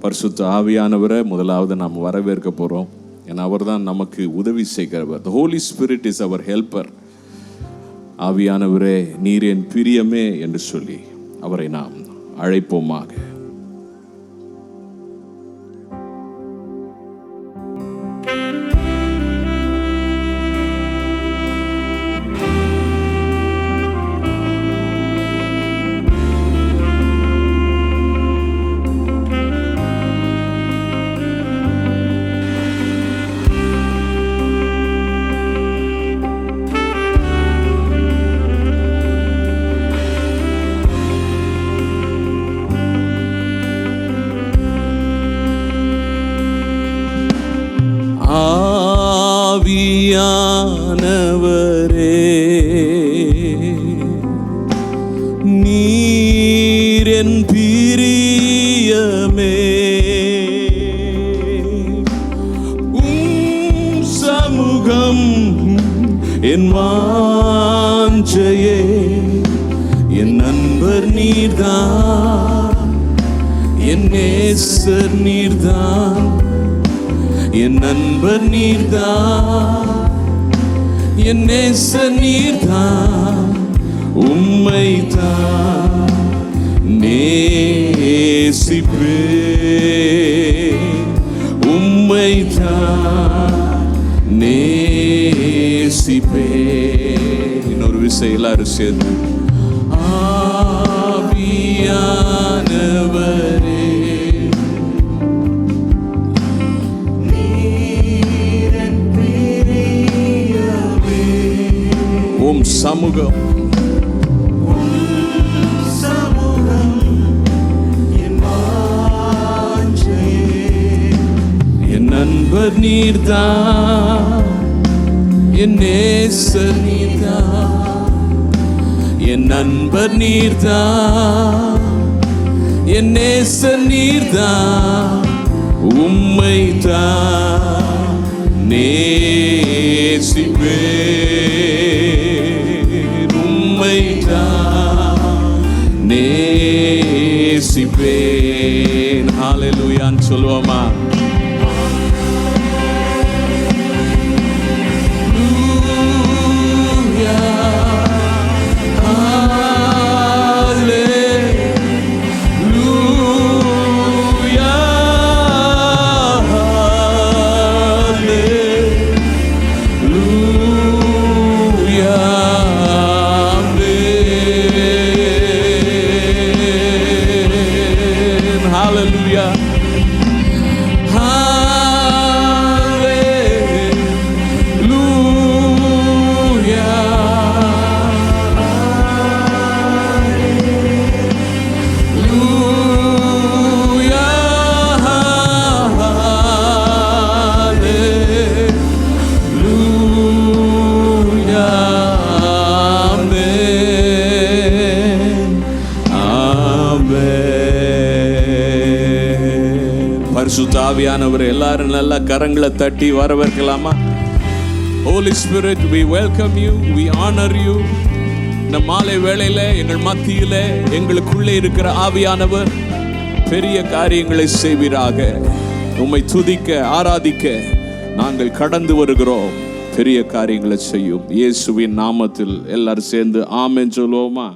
பரிசுத்த ஆவியானவரை முதலாவது நாம் வரவேற்க போகிறோம். ஏன்னா அவர் தான் நமக்கு உதவி செய்கிறவர். The Holy Spirit is our helper. ஆவியானவரே நீர் என் பிரியமே என்று சொல்லி அவரை நாம் அழைப்போமாக. ஆவியானவரே நீர் என் பிரியமே, உம் சமூகம் என் வாஞ்சையே, என் நண்பர் நீர்தான், என் நேசர் நீர்தான், என் நண்பர் நீர்தான், என் நேசர் நீர்தான், உம்மைதான் நேசிப்பேன், உம்மைதான் நேசிப்பேன். இன்னொரு விஷயம் எல்லாரும் சேர்ந்து ஆவியானவரே சமூகம் என் நண்பர் நீர்தான், என் நேசர் நீர்தான், என் நண்பர் நீர்தான், என் நேசர் நீர்தான், உம்மைதான் நேசிப்பேன், நேசிப்பேன். ஹல்லேலூயான்னு சொல்லுவோமா? பரிசுத்த ஆவியானவர் எல்லாரும் நல்லா கரங்களை தட்டி வரவேற்கலாமா? Holy Spirit, we welcome you, we honor you. இந்த மாலை வேளையில எங்கள் மத்தியில எங்களுக்குள்ளே இருக்கிற ஆவியானவர் பெரிய காரியங்களை செய்வீராக. உம்மை துதிக்க ஆராதிக்க நாங்கள் கடந்து வருகிறோம். பெரிய காரியங்களை செய்யும் இயேசுவின் நாமத்தில் எல்லாரும் சேர்ந்து ஆமென் சொல்லுவோமா?